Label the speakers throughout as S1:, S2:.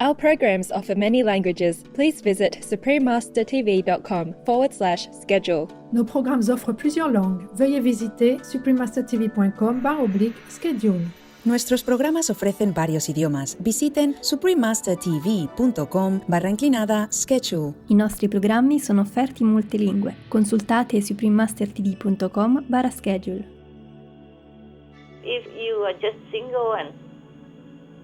S1: Our programs offer many languages. Please visit suprememastertv.com/schedule.
S2: Nos programmes offrent plusieurs langues. Veuillez visiter suprememastertv.com/schedule.
S3: Nuestros programas ofrecen varios idiomas. Visiten suprememastertv.com/schedule.
S4: I nostri programmi sono offerti in multilingue. Consultate suprememastertv.com/schedule.
S5: If you are just single and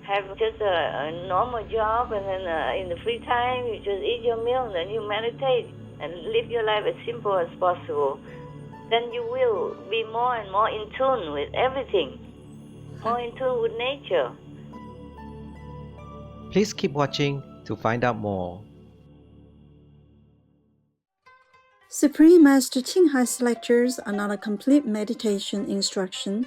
S5: have just a normal job and then in the free time you just eat your meal and then you meditate and live your life as simple as possible, then you will be more and more in tune with everything, more in tune with nature.
S6: Please keep watching to find out more.
S7: Supreme Master Ching Hai's lectures are not a complete meditation instruction.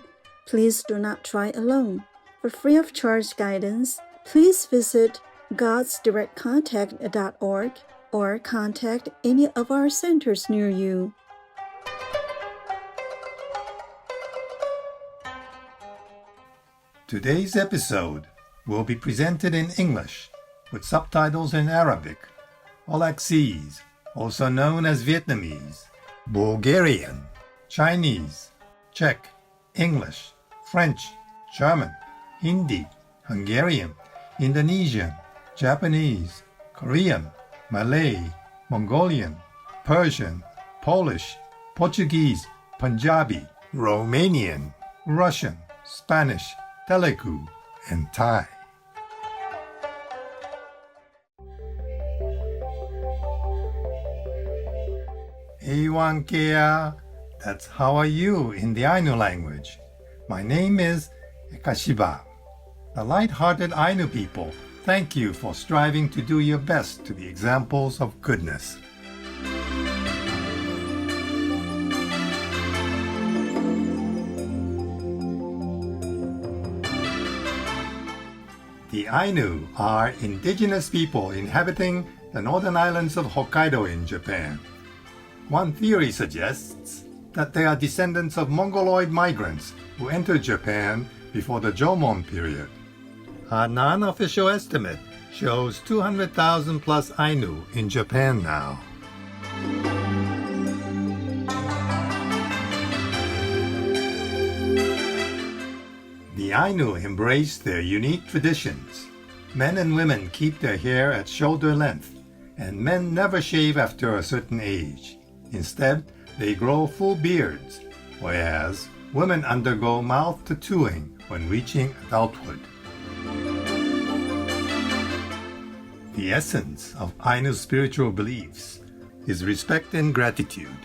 S7: Please do not try alone. For free of charge guidance, please visit godsdirectcontact.org or contact any of our centers near you.
S8: Today's episode will be presented in English with subtitles in Arabic, Olaxese, also known as Vietnamese, Bulgarian, Chinese, Czech, English, French, German, Hindi, Hungarian, Indonesian, Japanese, Korean, Malay, Mongolian, Persian, Polish, Portuguese, Punjabi, Romanian, Russian, Spanish, Telugu, and Thai. Ewan Kea, that's how are you in the Ainu language. My name is Ekashiba. The light-hearted Ainu people thank you for striving to do your best to be examples of goodness. The Ainu are indigenous people inhabiting the northern islands of Hokkaido in Japan. One theory suggests that they are descendants of Mongoloid migrants who entered Japan before the Jomon period. A non-official estimate shows 200,000 plus Ainu in Japan now. The Ainu embrace their unique traditions. Men and women keep their hair at shoulder length, and men never shave after a certain age. Instead, they grow full beards, whereas women undergo mouth tattooing when reaching adulthood. The essence of Ainu spiritual beliefs is respect and gratitude.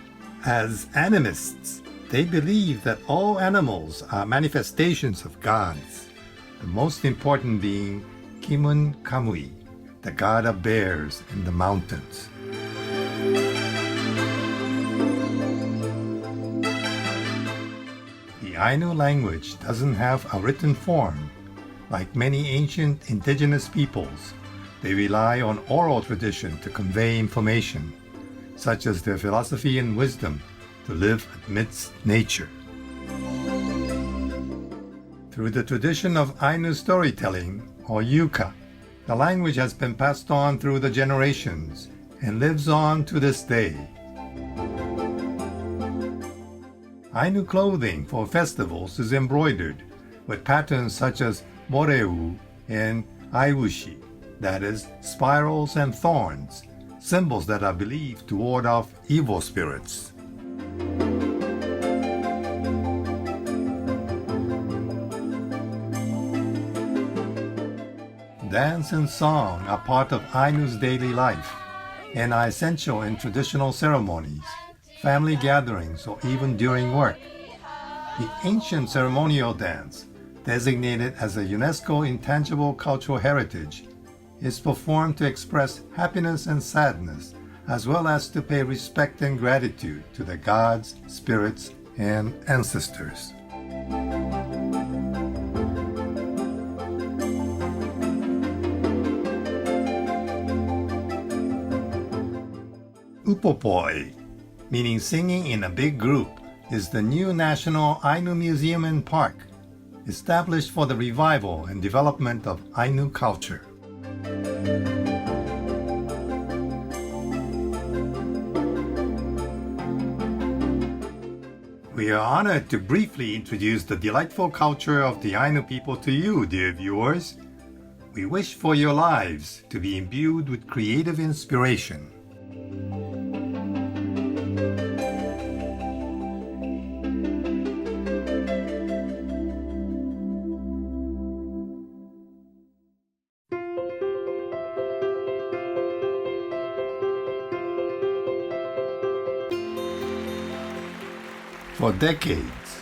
S8: As animists, they believe that all animals are manifestations of gods, the most important being Kimun Kamui, the god of bears in the mountains. The Ainu language doesn't have a written form. Like many ancient indigenous peoples, they rely on oral tradition to convey information, such as their philosophy and wisdom to live amidst nature. Through the tradition of Ainu storytelling, or yuka, the language has been passed on through the generations and lives on to this day. Ainu clothing for festivals is embroidered with patterns such as moreu and aiwushi, that is, spirals and thorns, symbols that are believed to ward off evil spirits. Dance and song are part of Ainu's daily life and are essential in traditional ceremonies, family gatherings, or even during work. The ancient ceremonial dance, designated as a UNESCO Intangible Cultural Heritage, is performed to express happiness and sadness, as well as to pay respect and gratitude to the gods, spirits, and ancestors. Upopoi, meaning singing in a big group, is the new National Ainu Museum and Park, established for the revival and development of Ainu culture. We are honored to briefly introduce the delightful culture of the Ainu people to you, dear viewers. We wish for your lives to be imbued with creative inspiration. For decades,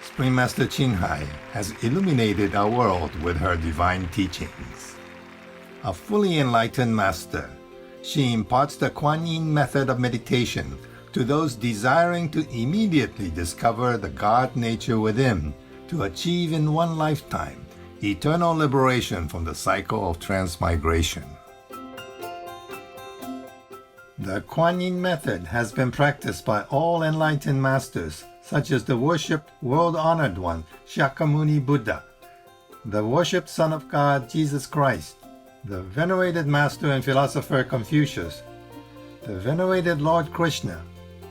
S8: Spring Master Ching has illuminated our world with her divine teachings. A fully enlightened master, she imparts the Kuan Yin method of meditation to those desiring to immediately discover the God nature within to achieve in one lifetime eternal liberation from the cycle of transmigration. The Kuan Yin method has been practiced by all enlightened masters, such as the worshipped world-honored one, Shakyamuni Buddha, the worshipped Son of God, Jesus Christ, the venerated master and philosopher Confucius, the venerated Lord Krishna,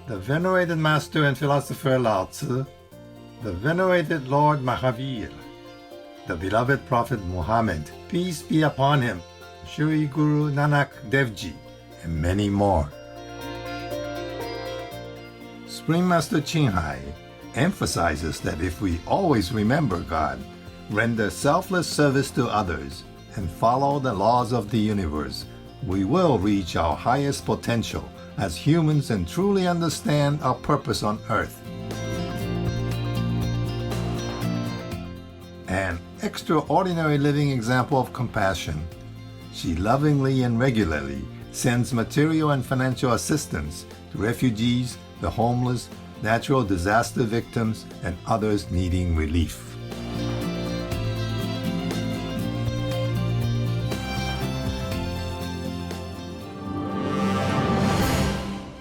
S8: the venerated master and philosopher Lao Tzu, the venerated Lord Mahavir, the beloved Prophet Muhammad, peace be upon him, Shri Guru Nanak Dev Ji, and many more. Spring Master Ching emphasizes that if we always remember God, render selfless service to others, and follow the laws of the universe, we will reach our highest potential as humans and truly understand our purpose on earth. An extraordinary living example of compassion, she lovingly and regularly sends material and financial assistance to refugees, the homeless, natural disaster victims, and others needing relief.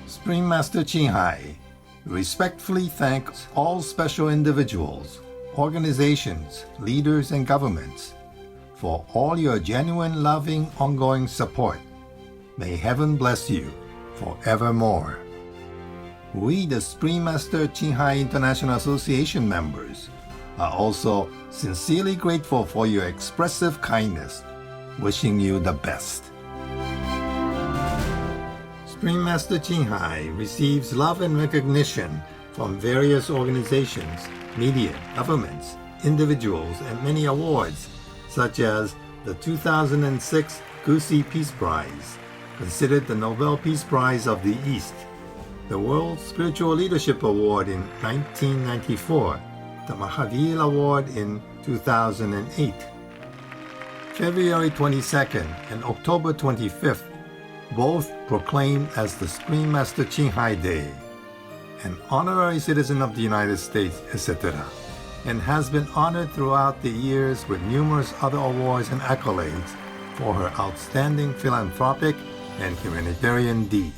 S8: Spring Master Ching respectfully thanks all special individuals, organizations, leaders, and governments for all your genuine, loving, ongoing support. May heaven bless you forevermore. We, the Spring Master Ching International Association members, are also sincerely grateful for your expressive kindness, wishing you the best. Spring Master Ching receives love and recognition from various organizations, media, governments, individuals, and many awards, such as the 2006 Gusi Peace Prize, considered the Nobel Peace Prize of the East, the World Spiritual Leadership Award in 1994, the Mahavir Award in 2008. February 22nd and October 25th, both proclaimed as the Spring Master Ching Day, an honorary citizen of the United States, etc., and has been honored throughout the years with numerous other awards and accolades for her outstanding philanthropic and humanitarian deeds.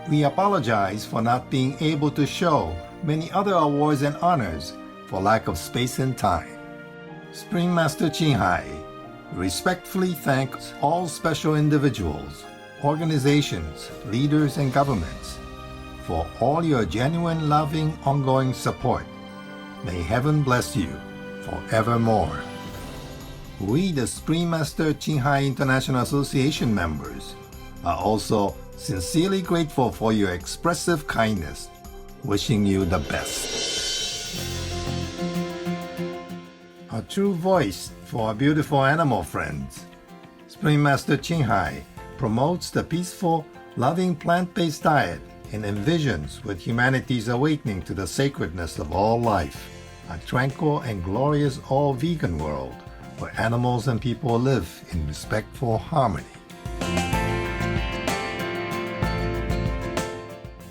S8: We apologize for not being able to show many other awards and honors for lack of space and time. Spring Master Ching respectfully thanks all special individuals, organizations, leaders, and governments for all your genuine, loving, ongoing support. May heaven bless you forevermore. We, the Spring Master Ching International Association members, are also sincerely grateful for your expressive kindness, wishing you the best. A true voice for our beautiful animal friends, Spring Master Ching promotes the peaceful, loving plant-based diet and envisions with humanity's awakening to the sacredness of all life, a tranquil and glorious all-vegan world where animals and people live in respectful harmony.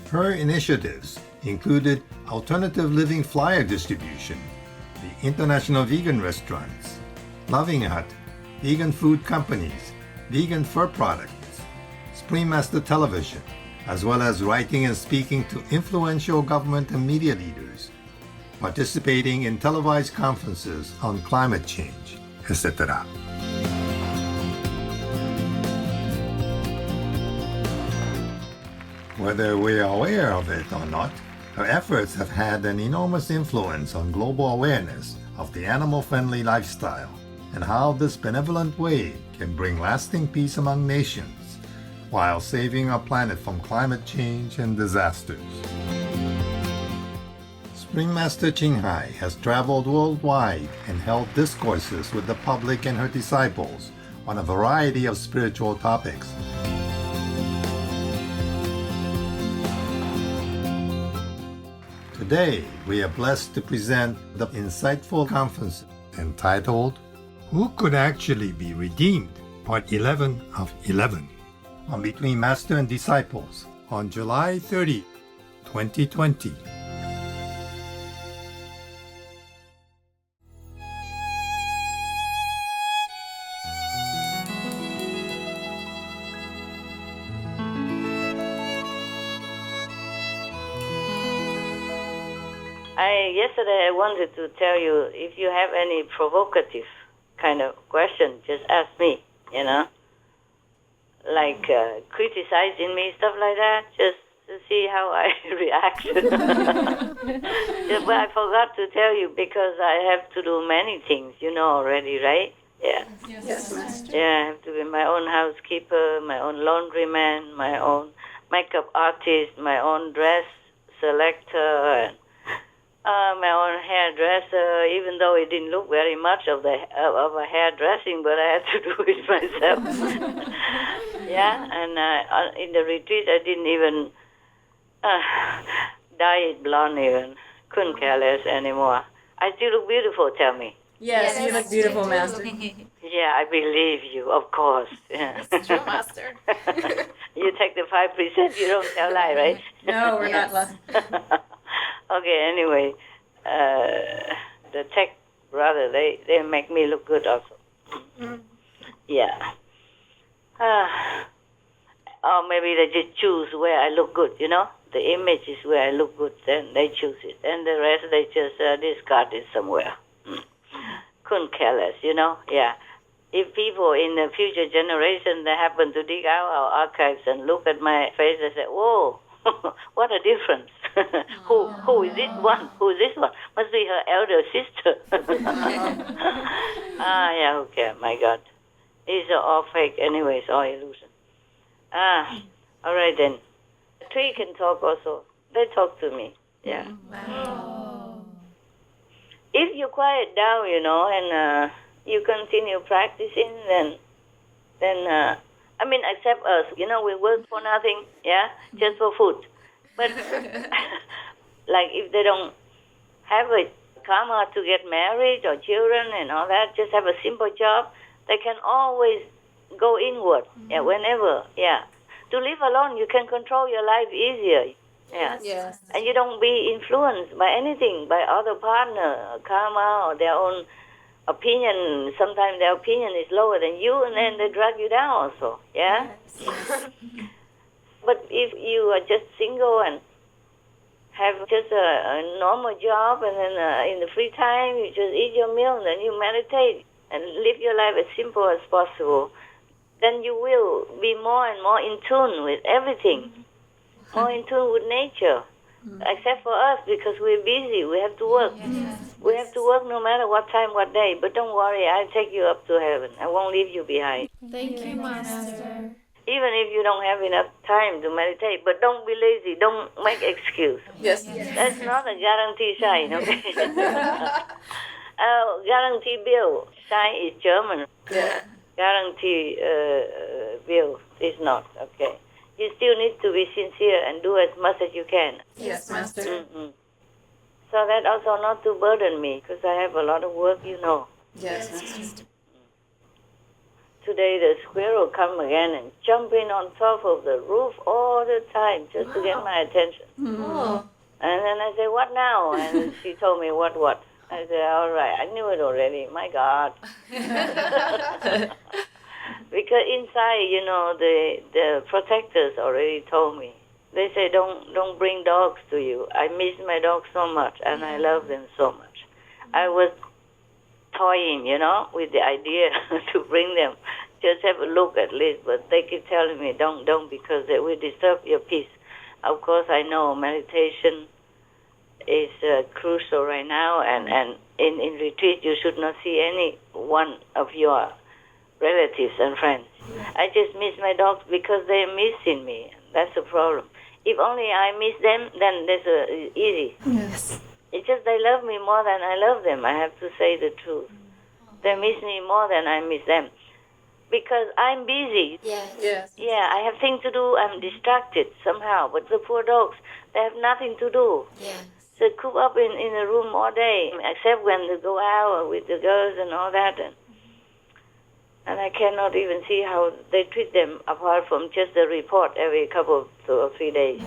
S8: Her initiatives included alternative living flyer distribution, the International Vegan Restaurants, Loving Hut, vegan food companies, vegan fur products, Spring Master Television, as well as writing and speaking to influential government and media leaders, participating in televised conferences on climate change, etc. Whether we are aware of it or not, her efforts have had an enormous influence on global awareness of the animal-friendly lifestyle and how this benevolent way can bring lasting peace among nations while saving our planet from climate change and disasters. Spring Master Ching has traveled worldwide and held discourses with the public and her disciples on a variety of spiritual topics. Today, we are blessed to present the insightful conference entitled, Who Could Actually Be Redeemed? Part 11 of 11, on Between Master and Disciples on July 30, 2020.
S5: Yesterday I wanted to tell you, if you have any provocative kind of question, just ask me, like criticizing me, stuff like that, just to see how I react. But I forgot to tell you because I have to do many things, you know already, right? Yeah.
S2: Yes, Master.
S5: Yeah, I have to be my own housekeeper, my own laundryman, my own makeup artist, my own dress selector, and my own hairdresser, even though it didn't look very much of a hairdressing, but I had to do it myself. Yeah, and in the retreat I didn't even dye it blonde even. Couldn't care less anymore. I still look beautiful, tell me.
S9: Yes, you look beautiful, Master.
S5: Yeah, I believe you, of course. Yeah.
S9: That's true, Master.
S5: You take the 5%, you don't tell lie, right?
S9: No, we're not lying.
S5: Okay, anyway, the tech brother, they make me look good also. Mm-hmm. Yeah. Or maybe they just choose where I look good, The image is where I look good, then they choose it. And the rest, they just discard it somewhere. Couldn't care less, Yeah. If people in the future generation, they happen to dig out our archives and look at my face, they say, whoa, what a difference. Who is this one? Who is this one? Must be her elder sister. Yeah, okay, my God. It's all fake anyway, it's all illusion. All right then. The tree can talk also. They talk to me. Yeah.
S9: Wow.
S5: If you quiet down, and you continue practicing, then except us, we work for nothing, yeah, just for food. But like if they don't have a karma to get married or children and all that, just have a simple job, they can always go inward, yeah, whenever, yeah. To live alone, you can control your life easier, yeah.
S9: Yes.
S5: And you don't be influenced by anything, by other partner, karma, or their own opinion. Sometimes their opinion is lower than you, and then they drag you down also, yeah?
S9: Yes.
S5: But if you are just single and have just a normal job, and then in the free time you just eat your meal and then you meditate and live your life as simple as possible, then you will be more and more in tune with everything, more in tune with nature. Except for us, because we're busy, we have to work. We have to work no matter what time, what day. But don't worry, I'll take you up to heaven. I won't leave you behind.
S9: Thank you, Master.
S5: Even if you don't have enough time to meditate, but don't be lazy. Don't make excuse.
S9: Yes.
S5: That's not a guarantee sign, okay? Guarantee bill sign is German.
S9: Yeah.
S5: Guarantee bill is not, okay? You still need to be sincere and do as much as you can.
S9: Yes, Master.
S5: Mm-hmm. So that also not to burden me, because I have a lot of work, you know.
S9: Yes, Master.
S5: Today the squirrel come again and jumping on top of the roof all the time just to get my attention.
S9: Oh.
S5: And then I say, what now? And she told me, what? I said, all right, I knew it already. My God. Because inside, you know, the protectors already told me. They say, don't bring dogs to you. I miss my dogs so much, and I love them so much. I was toying, you know, with the idea to bring them. Just have a look at least, but they keep telling me, don't, because they will disturb your peace. Of course, I know meditation is crucial right now, and in retreat, you should not see any one of your relatives and friends. I just miss my dogs because they're missing me. That's the problem. If only I miss them, then that's easy.
S9: Yes.
S5: It's just they love me more than I love them. I have to say the truth. They miss me more than I miss them. Because I'm busy.
S9: Yes.
S5: Yeah, I have things to do. I'm distracted somehow. But the poor dogs, they have nothing to do.
S9: Yes.
S5: So coop up in a room all day, except when they go out with the girls and all that. And I cannot even see how they treat them apart from just a report every couple or 3 days.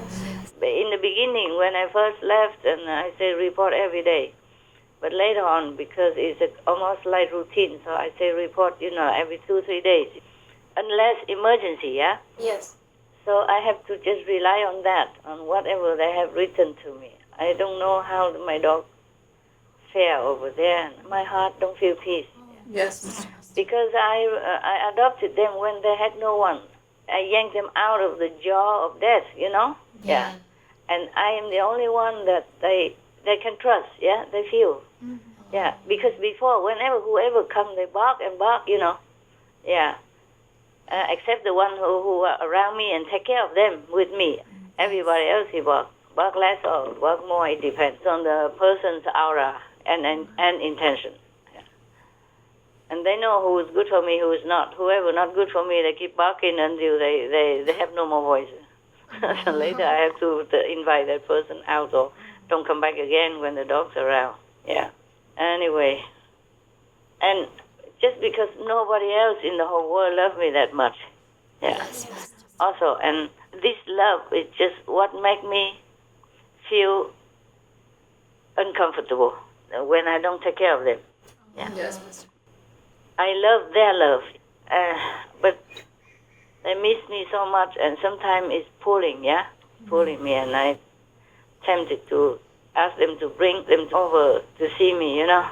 S5: But in the beginning, when I first left, and I say report every day. But later on, because it's almost like routine, so I say report, you know, every 2-3 days. Unless emergency, yeah?
S9: Yes.
S5: So I have to just rely on that, on whatever they have written to me. I don't know how my dog fare over there. My heart don't feel peace.
S9: Yes, Master.
S5: Because I adopted them when they had no one. I yanked them out of the jaw of death, you know? Yeah. And I am the only one that they can trust, yeah? They feel. Yeah, because before, whoever comes, they bark and bark, you know? Yeah. Except the one who are around me and take care of them with me. Everybody else, he bark. Bark less or bark more, it depends on the person's aura and intention. And they know who is good for me, who is not. Whoever not good for me, they keep barking until they have no more voice. So later I have to invite that person out or don't come back again when the dog's around. Yeah. Anyway. And just because nobody else in the whole world loves me that much. Yeah. Also, and this love is just what makes me feel uncomfortable when I don't take care of them. Yeah.
S9: Yes, Master.
S5: I love their love, but they miss me so much, and sometimes it's pulling me, and I'm tempted to ask them to bring them over to see me, you know.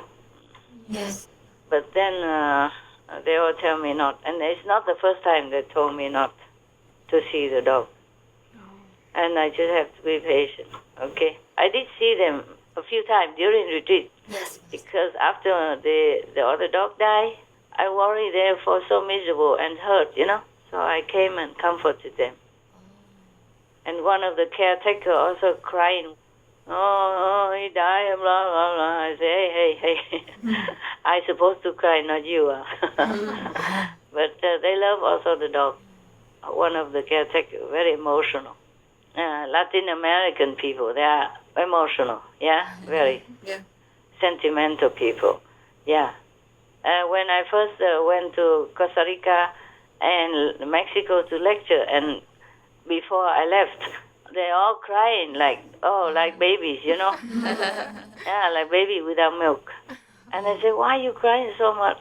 S9: Yes.
S5: But then they all tell me not, and it's not the first time they told me not to see the dog. And I just have to be patient, okay? I did see them a few times during retreat, because after the other dog died, I worry they're so miserable and hurt, you know. So I came and comforted them. And one of the caretaker also crying, oh, he died, blah, blah, blah. I say, hey. I supposed to cry, not you. But they love also the dog. One of the caretaker, very emotional. Latin American people, they are emotional, very sentimental people, when I first went to Costa Rica and Mexico to lecture, and before I left, they all crying like babies, you know? Like baby without milk. And I said, why are you crying so much?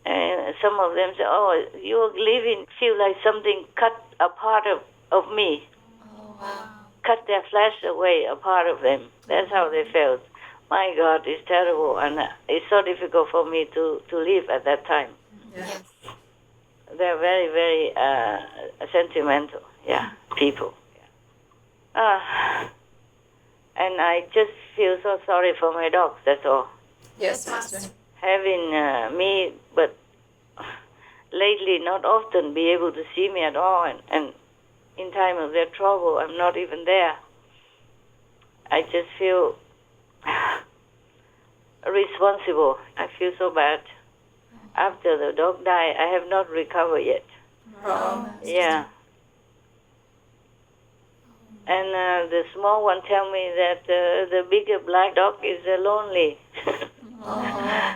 S5: And some of them say, oh, you're living, feel like something cut a part of of me.
S9: Oh, wow.
S5: Cut their flesh away, a part of them. That's how they felt. My God, it's terrible, and it's so difficult for me to live at that time.
S9: Yes.
S5: They're very, very sentimental, people. And I just feel so sorry for my dogs, that's all.
S9: Yes, Master.
S5: Having me, but lately not often be able to see me at all, and in time of their trouble, I'm not even there. I just feel responsible. I feel so bad. After the dog died, I have not recovered yet.
S9: Oh.
S5: Yeah. And the small one tell me that the bigger black dog is lonely.
S9: Oh.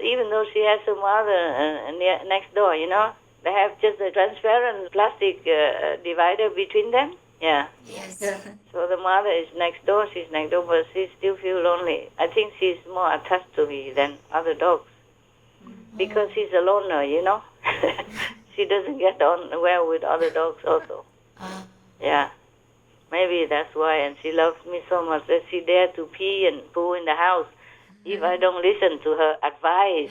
S5: Even though she has some other next door, they have just a transparent plastic divider between them. Yeah.
S9: Yes.
S5: So the mother is next door, she's next door, but she still feels lonely. I think she's more attached to me than other dogs. Because she's a loner, She doesn't get on well with other dogs also. Yeah. Maybe that's why, and she loves me so much that she dare to pee and poo in the house if I don't listen to her advice.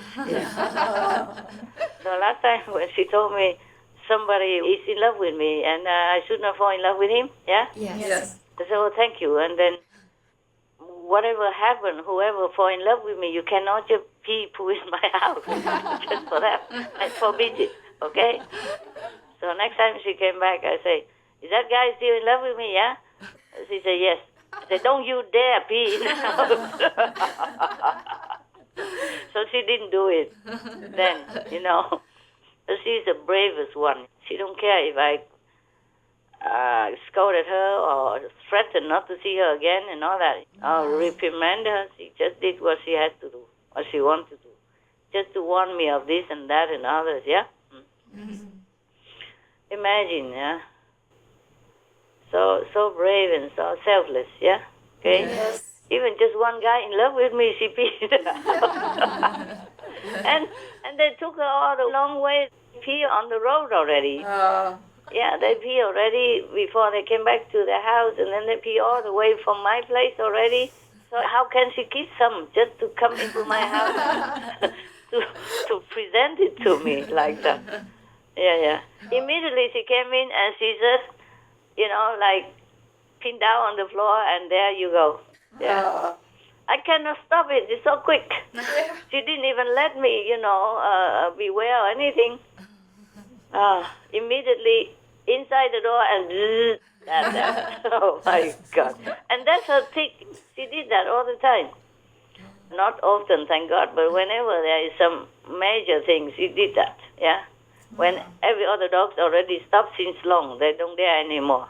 S5: So last time when she told me somebody is in love with me and I should not fall in love with him, yeah?
S9: Yes.
S5: I said, oh, thank you. And then whatever happened, whoever fall in love with me, you cannot just pee, poo in my house. Just for that. I forbid it, okay? So next time she came back, I say, is that guy still in love with me, yeah? She said, yes. I said, don't you dare pee in the house. So she didn't do it then, So she's the bravest one. She don't care if I scolded her or threatened not to see her again and all that. Or reprimand her. She just did what she had to do, what she wanted to do. Just to warn me of this and that and others, yeah? Mm-hmm. Imagine, yeah? So brave and so selfless, yeah? Okay?
S9: Yes.
S5: Even just one guy in love with me, she peed. and they took her all the long way, pee on the road already. Yeah, they pee already before they came back to their house, and then they pee all the way from my place already. So how can she keep some just to come into my house to present it to me like that? Yeah. Immediately she came in and she just, pinned down on the floor, and there you go. Yeah. I cannot stop it. It's so quick. She didn't even let me, beware or anything. Immediately inside the door and oh my God. And that's her trick. She did that all the time. Not often, thank God, but whenever there is some major thing, she did that. Yeah. When every other dog's already stopped since long, they don't dare anymore.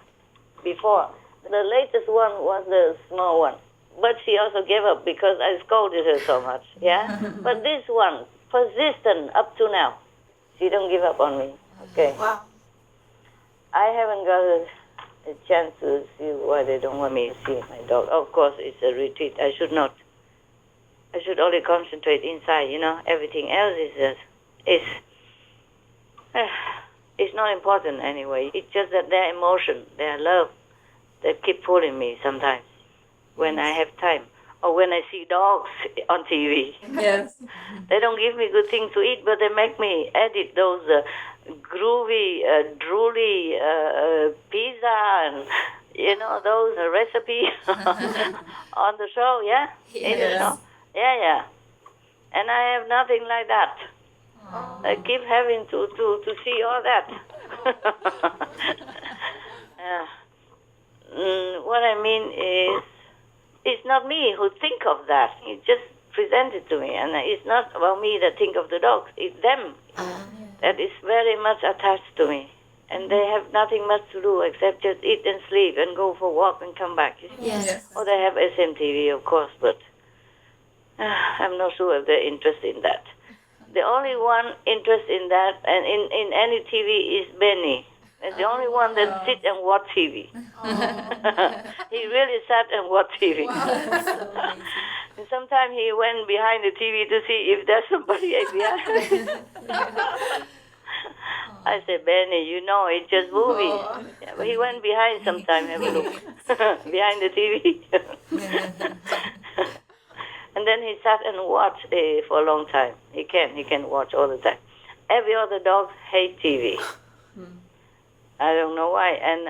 S5: Before, the latest one was the small one. But she also gave up because I scolded her so much, yeah? But this one, persistent up to now. She don't give up on me, okay?
S9: Wow.
S5: I haven't got a chance to see why they don't want me to see my dog. Of course, it's a retreat. I should not. I should only concentrate inside, Everything else it's not important anyway. It's just that their emotion, their love, they keep pulling me sometimes when I have time. Or when I see dogs on TV.
S9: Yes.
S5: They don't give me good things to eat, but they make me edit those groovy, drooly pizza and, those recipes on the show, yeah?
S9: Yes.
S5: In the show. Yeah. And I have nothing like that. I keep having to see all that. What I mean is, it's not me who think of that. It just presented to me, and it's not about me that think of the dogs. It's them that is very much attached to me, and they have nothing much to do except just eat and sleep and go for a walk and come back.
S9: Yes.
S5: Or they have SMTV, of course, but I'm not sure if they're interested in that. The only one interested in that, and in any TV, is Benny. It's the only one that sits and watch TV. He really sat and watched TV. And sometimes he went behind the TV to see if there's somebody behind. I said, Benny, you know, it's just movie. Yeah, but he went behind sometime, have a look. Behind the TV. And then he sat and watched for a long time. He can watch all the time. Every other dog hate TV. I don't know why. And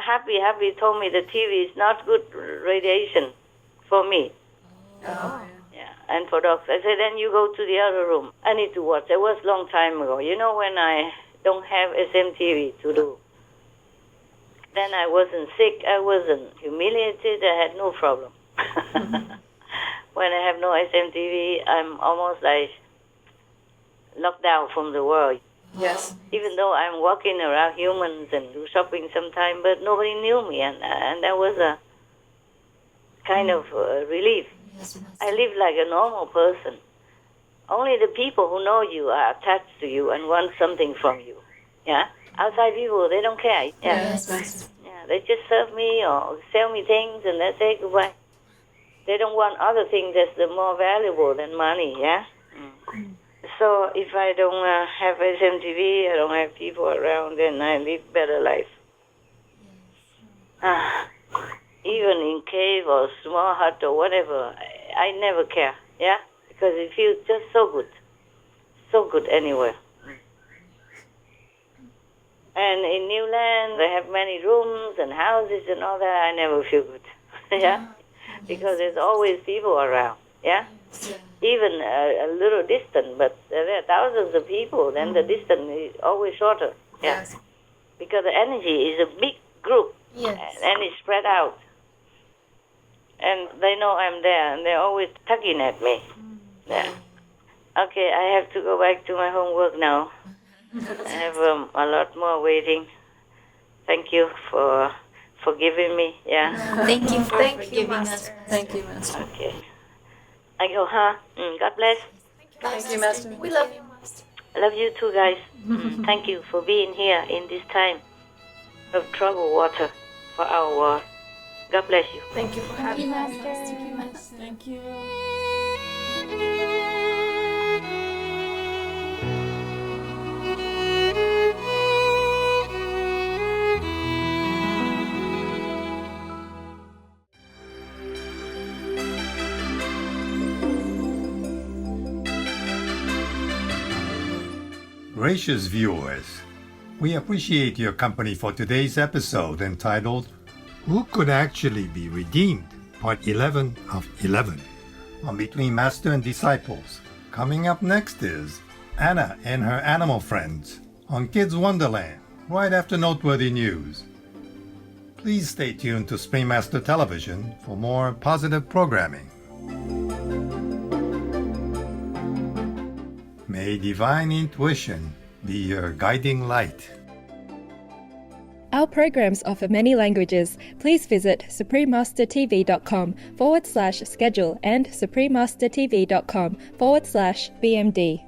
S5: Happy told me the TV is not good radiation for me.
S9: Oh.
S5: Yeah, and for dogs. I said, then you go to the other room. I need to watch. It was a long time ago. You know, when I don't have SMTV to do. Then I wasn't sick. I wasn't humiliated. I had no problem. When I have no SMTV, I'm almost like locked out from the world.
S9: Yes.
S5: Even though I'm walking around humans and do shopping sometime, but nobody knew me, and that was a kind of relief.
S9: Yes, Master.
S5: I live like a normal person. Only the people who know you are attached to you and want something from you. Yeah? Outside people, they don't care. Yeah.
S9: Yes, Master.
S5: Yeah, they just serve me or sell me things and they say goodbye. They don't want other things that's more valuable than money, yeah? So if I don't have SMTV, I don't have people around, then I live better life. Even in cave or small hut or whatever, I never care, yeah? Because it feels just so good anywhere. And in New Land, they have many rooms and houses and all that. I never feel good, yeah? Because there's always people around, yeah? Even a little distant, but there are thousands of people, then the distance is always shorter, yeah?
S9: Yes.
S5: Because the energy is a big group,
S9: Yes.
S5: and it's spread out. And they know I'm there, and they're always tugging at me. Yeah. Okay, I have to go back to my homework now. I have a lot more waiting. Thank you for forgiving me. Yeah.
S4: Thank you for
S9: Thank you,
S4: forgiving us.
S9: Master. Thank you, Master.
S5: Okay. I go, huh? God bless.
S9: Thank you, Master. We love you, Master.
S5: I love you too, guys. Thank you for being here in this time of troubled water for our world. God bless you.
S9: Thank you for having us.
S4: Thank you, Master.
S9: Thank you.
S8: Gracious viewers, we appreciate your company for today's episode entitled Who Could Actually Be Redeemed? Part 11 of 11 on Between Master and Disciples. Coming up next is Anna and her animal friends on Kids Wonderland, right after noteworthy news. Please stay tuned to Spring Master Television for more positive programming. May divine intuition be your guiding light.
S1: Our programs offer many languages. Please visit suprememastertv.com/schedule and suprememastertv.com/BMD.